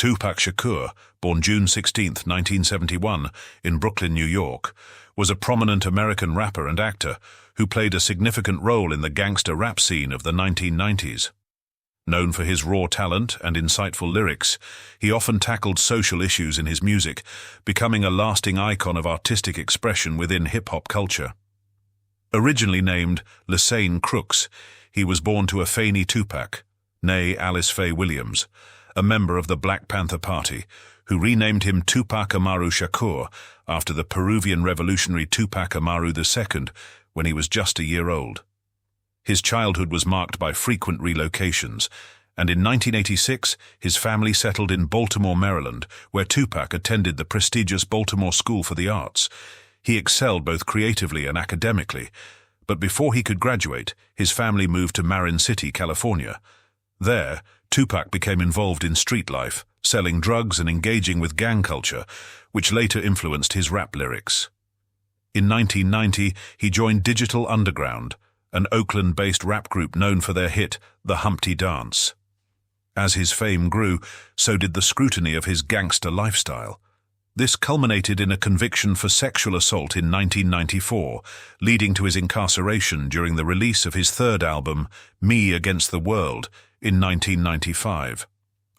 Tupac Shakur, born June 16, 1971, in Brooklyn, New York, was a prominent American rapper and actor who played a significant role in the gangster rap scene of the 1990s. Known for his raw talent and insightful lyrics, he often tackled social issues in his music, becoming a lasting icon of artistic expression within hip-hop culture. Originally named Lesane Crooks, he was born to Afeni Tupac, née Alice Faye Williams, a member of the Black Panther Party, who renamed him Tupac Amaru Shakur after the Peruvian revolutionary Tupac Amaru II when he was just a year old. His childhood was marked by frequent relocations, and in 1986 his family settled in Baltimore, Maryland, where Tupac attended the prestigious Baltimore School for the Arts. He excelled both creatively and academically, but before he could graduate, his family moved to Marin City, California. There, Tupac became involved in street life, selling drugs and engaging with gang culture, which later influenced his rap lyrics. In 1990, he joined Digital Underground, an Oakland-based rap group known for their hit, The Humpty Dance. As his fame grew, so did the scrutiny of his gangster lifestyle. This culminated in a conviction for sexual assault in 1994, leading to his incarceration during the release of his third album, Me Against the World, in 1995.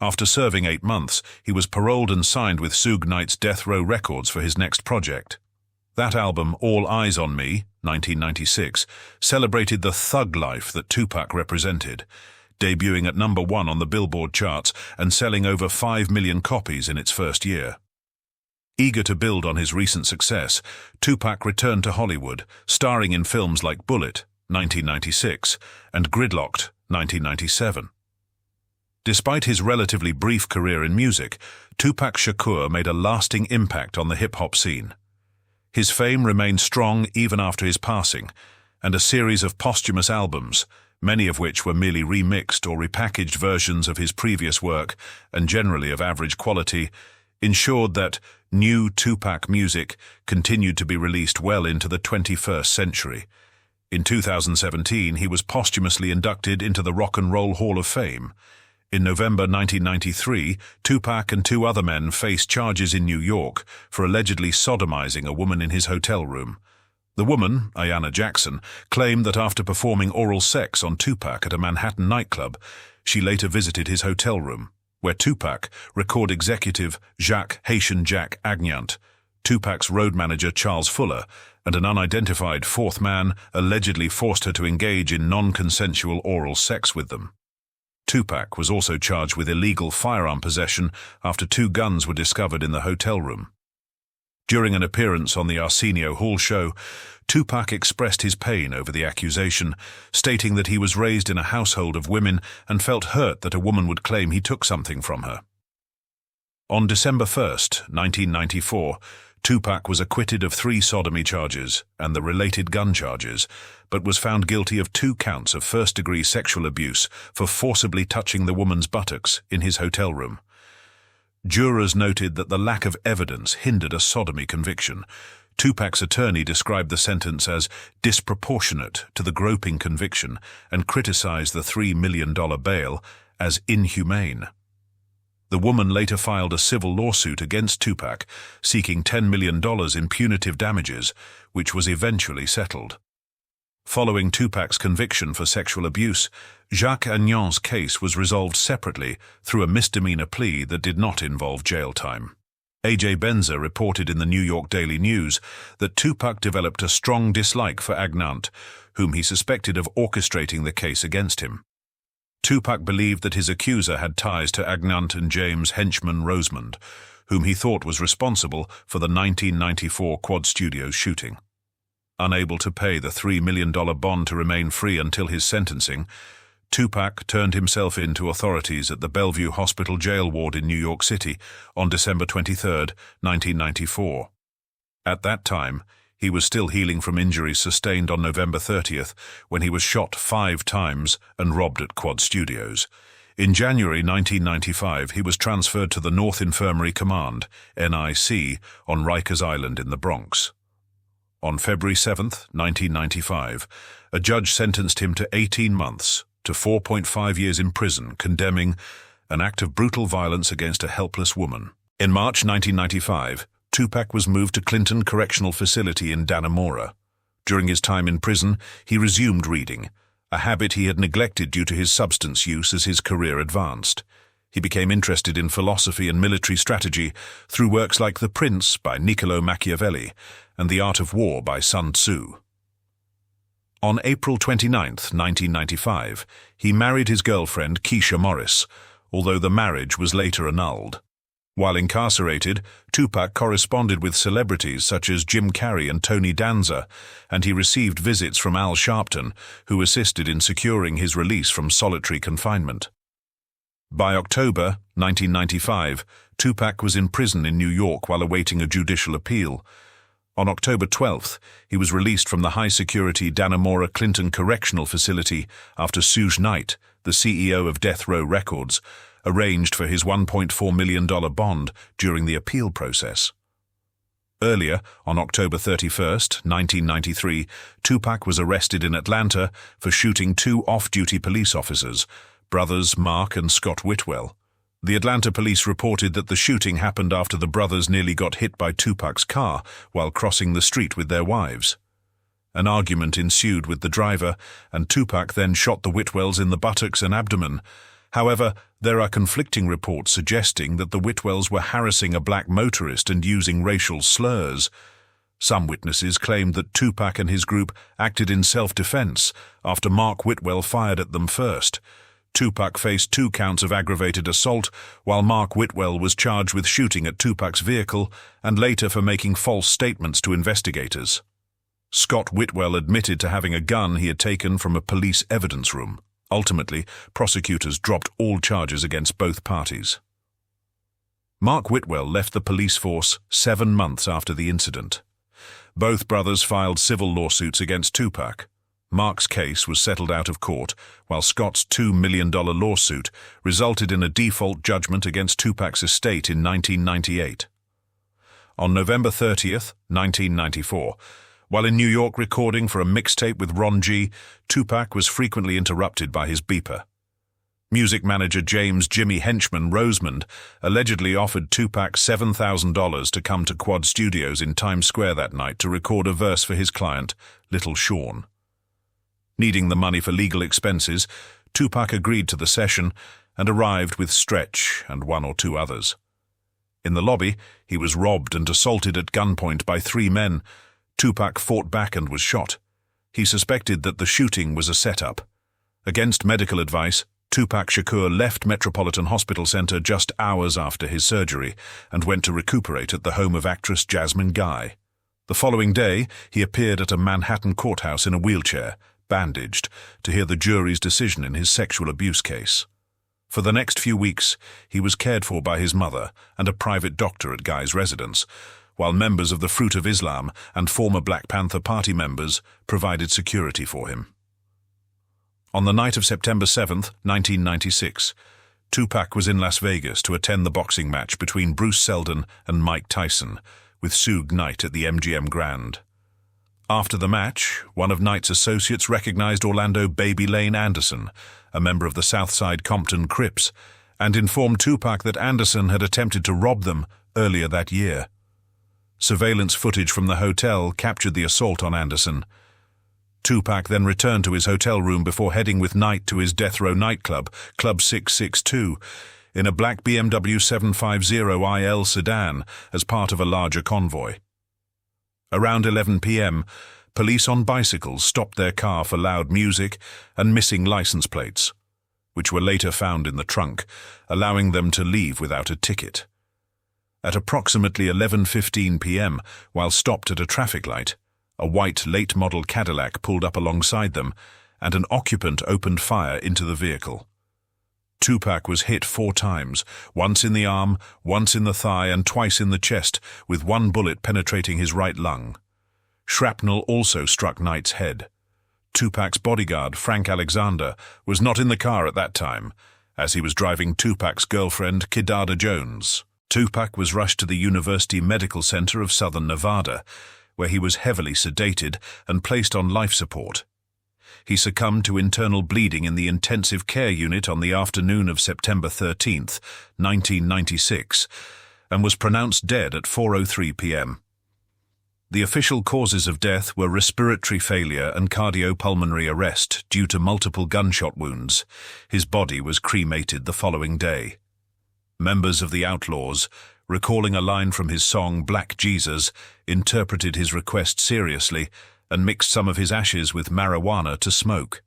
After serving 8 months, he was paroled and signed with Suge Knight's Death Row Records for his next project. That album, All Eyes on Me, 1996, celebrated the thug life that Tupac represented, debuting at #1 on the Billboard charts and selling over 5 million copies in its first year. Eager to build on his recent success, Tupac returned to Hollywood, starring in films like Bullet, 1996, and Gridlocked, 1997. Despite his relatively brief career in music, Tupac Shakur made a lasting impact on the hip-hop scene. His fame remained strong even after his passing, and a series of posthumous albums, many of which were merely remixed or repackaged versions of his previous work and generally of average quality, ensured that new Tupac music continued to be released well into the 21st century. In 2017, he was posthumously inducted into the Rock and Roll Hall of Fame. In November 1993, Tupac and 2 other men faced charges in New York for allegedly sodomizing a woman in his hotel room. The woman, Ayanna Jackson, claimed that after performing oral sex on Tupac at a Manhattan nightclub, she later visited his hotel room, where Tupac, record executive Jacques Haitian Jack Agnant, Tupac's road manager Charles Fuller, and an unidentified 4th man allegedly forced her to engage in non-consensual oral sex with them. Tupac was also charged with illegal firearm possession after 2 guns were discovered in the hotel room. During an appearance on the Arsenio Hall show, Tupac expressed his pain over the accusation, stating that he was raised in a household of women and felt hurt that a woman would claim he took something from her. On December 1, 1994, Tupac was acquitted of 3 sodomy charges and the related gun charges, but was found guilty of 2 counts of first-degree sexual abuse for forcibly touching the woman's buttocks in his hotel room. Jurors noted that the lack of evidence hindered a sodomy conviction. Tupac's attorney described the sentence as disproportionate to the groping conviction and criticized the $3 million bail as inhumane. The woman later filed a civil lawsuit against Tupac, seeking $10 million in punitive damages, which was eventually settled. Following Tupac's conviction for sexual abuse, Jacques Agnant's case was resolved separately through a misdemeanor plea that did not involve jail time. A.J. Benzer reported in the New York Daily News that Tupac developed a strong dislike for Agnant, whom he suspected of orchestrating the case against him. Tupac believed that his accuser had ties to Agnant and James Henchman Rosemond, whom he thought was responsible for the 1994 Quad Studios shooting. Unable to pay the $3 million bond to remain free until his sentencing, Tupac turned himself in to authorities at the Bellevue Hospital jail ward in New York City on December 23, 1994. At that time, he was still healing from injuries sustained on November 30th when he was shot 5 times and robbed at Quad Studios. In January 1995, he was transferred to the North Infirmary Command, NIC, on Rikers Island in the Bronx. On February 7, 1995, a judge sentenced him to 18 months to 4.5 years in prison, condemning an act of brutal violence against a helpless woman. In March 1995, Tupac was moved to Clinton Correctional Facility in Dannemora. During his time in prison, he resumed reading, a habit he had neglected due to his substance use as his career advanced. He became interested in philosophy and military strategy through works like The Prince by Niccolò Machiavelli and The Art of War by Sun Tzu. On April 29, 1995, he married his girlfriend Keisha Morris, although the marriage was later annulled. While incarcerated, Tupac corresponded with celebrities such as Jim Carrey and Tony Danza, and he received visits from Al Sharpton, who assisted in securing his release from solitary confinement. By October 1995, Tupac was in prison in New York while awaiting a judicial appeal. On October 12th, he was released from the high-security Dannemora Clinton Correctional Facility after Suge Knight, the CEO of Death Row Records, arranged for his $1.4 million bond during the appeal process. Earlier, on October 31st, 1993, Tupac was arrested in Atlanta for shooting two off-duty police officers, brothers Mark and Scott Whitwell. The Atlanta police reported that the shooting happened after the brothers nearly got hit by Tupac's car while crossing the street with their wives. An argument ensued with the driver, and Tupac then shot the Whitwells in the buttocks and abdomen. However, there are conflicting reports suggesting that the Whitwells were harassing a black motorist and using racial slurs. Some witnesses claimed that Tupac and his group acted in self-defense after Mark Whitwell fired at them first. Tupac faced 2 counts of aggravated assault, while Mark Whitwell was charged with shooting at Tupac's vehicle and later for making false statements to investigators. Scott Whitwell admitted to having a gun he had taken from a police evidence room. Ultimately, prosecutors dropped all charges against both parties. Mark Whitwell left the police force 7 months after the incident. Both brothers filed civil lawsuits against Tupac. Mark's case was settled out of court, while Scott's $2 million lawsuit resulted in a default judgment against Tupac's estate in 1998. On November 30th, 1994, while in New York recording for a mixtape with Ron G, Tupac was frequently interrupted by his beeper. Music manager James "Jimmy" Henchman Rosemond allegedly offered Tupac $7,000 to come to Quad Studios in Times Square that night to record a verse for his client, Little Sean. Needing the money for legal expenses, Tupac agreed to the session and arrived with Stretch and 1 or 2 others. In the lobby, he was robbed and assaulted at gunpoint by 3 men. Tupac fought back and was shot. He suspected that the shooting was a setup. Against medical advice, Tupac Shakur left Metropolitan Hospital Center just hours after his surgery and went to recuperate at the home of actress Jasmine Guy. The following day, he appeared at a Manhattan courthouse in a wheelchair, bandaged, to hear the jury's decision in his sexual abuse case. For the next few weeks, he was cared for by his mother and a private doctor at Guy's residence, while members of the Fruit of Islam and former Black Panther Party members provided security for him. On the night of September 7, 1996, Tupac was in Las Vegas to attend the boxing match between Bruce Seldon and Mike Tyson, with Suge Knight at the MGM Grand. After the match, one of Knight's associates recognized Orlando "Baby" Lane Anderson, a member of the Southside Compton Crips, and informed Tupac that Anderson had attempted to rob them earlier that year. Surveillance footage from the hotel captured the assault on Anderson. Tupac then returned to his hotel room before heading with Knight to his Death Row nightclub, Club 662, in a black BMW 750IL sedan as part of a larger convoy. Around 11 p.m., police on bicycles stopped their car for loud music and missing license plates, which were later found in the trunk, allowing them to leave without a ticket. At approximately 11:15 p.m., while stopped at a traffic light, a white late-model Cadillac pulled up alongside them, and an occupant opened fire into the vehicle. Tupac was hit 4 times, once in the arm, once in the thigh, and twice in the chest, with 1 bullet penetrating his right lung. Shrapnel also struck Knight's head. Tupac's bodyguard, Frank Alexander, was not in the car at that time, as he was driving Tupac's girlfriend, Kidada Jones. Tupac was rushed to the University Medical Center of Southern Nevada, where he was heavily sedated and placed on life support. he succumbed to internal bleeding in the intensive care unit on the afternoon of September 13, 1996, and was pronounced dead at 4:03 p.m. The official causes of death were respiratory failure and cardiopulmonary arrest due to multiple gunshot wounds. His body was cremated the following day. Members of the Outlaws, recalling a line from his song Black Jesus, interpreted his request seriously and mixed some of his ashes with marijuana to smoke.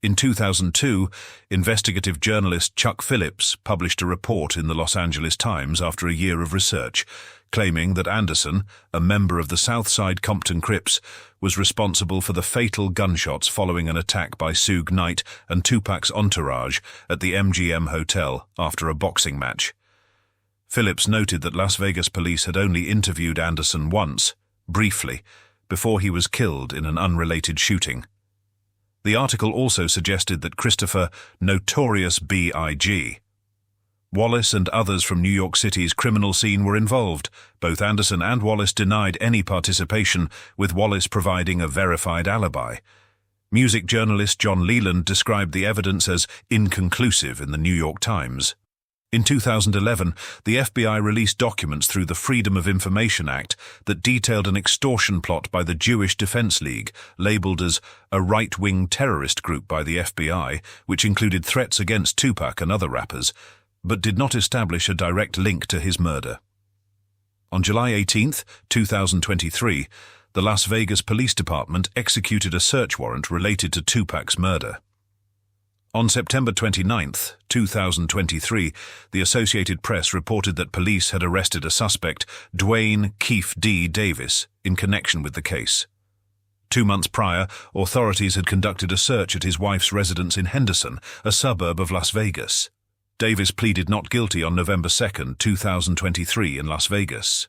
In 2002, investigative journalist Chuck Phillips published a report in the Los Angeles Times after a year of research, claiming that Anderson, a member of the Southside Compton Crips, was responsible for the fatal gunshots following an attack by Suge Knight and Tupac's entourage at the MGM Hotel after a boxing match. Phillips noted that Las Vegas police had only interviewed Anderson once, briefly, before he was killed in an unrelated shooting. The article also suggested that Christopher "Notorious B.I.G." Wallace and others from New York City's criminal scene were involved. Both Anderson and Wallace denied any participation, with Wallace providing a verified alibi. Music journalist John Leland described the evidence as inconclusive in the New York Times. In 2011, the FBI released documents through the Freedom of Information Act that detailed an extortion plot by the Jewish Defense League, labeled as a right-wing terrorist group by the FBI, which included threats against Tupac and other rappers, but did not establish a direct link to his murder. On July 18, 2023, the Las Vegas Police Department executed a search warrant related to Tupac's murder. On September 29, 2023, the Associated Press reported that police had arrested a suspect, Dwayne Keefe D. Davis, in connection with the case. 2 months prior, authorities had conducted a search at his wife's residence in Henderson, a suburb of Las Vegas. Davis pleaded not guilty on November 2, 2023 in Las Vegas.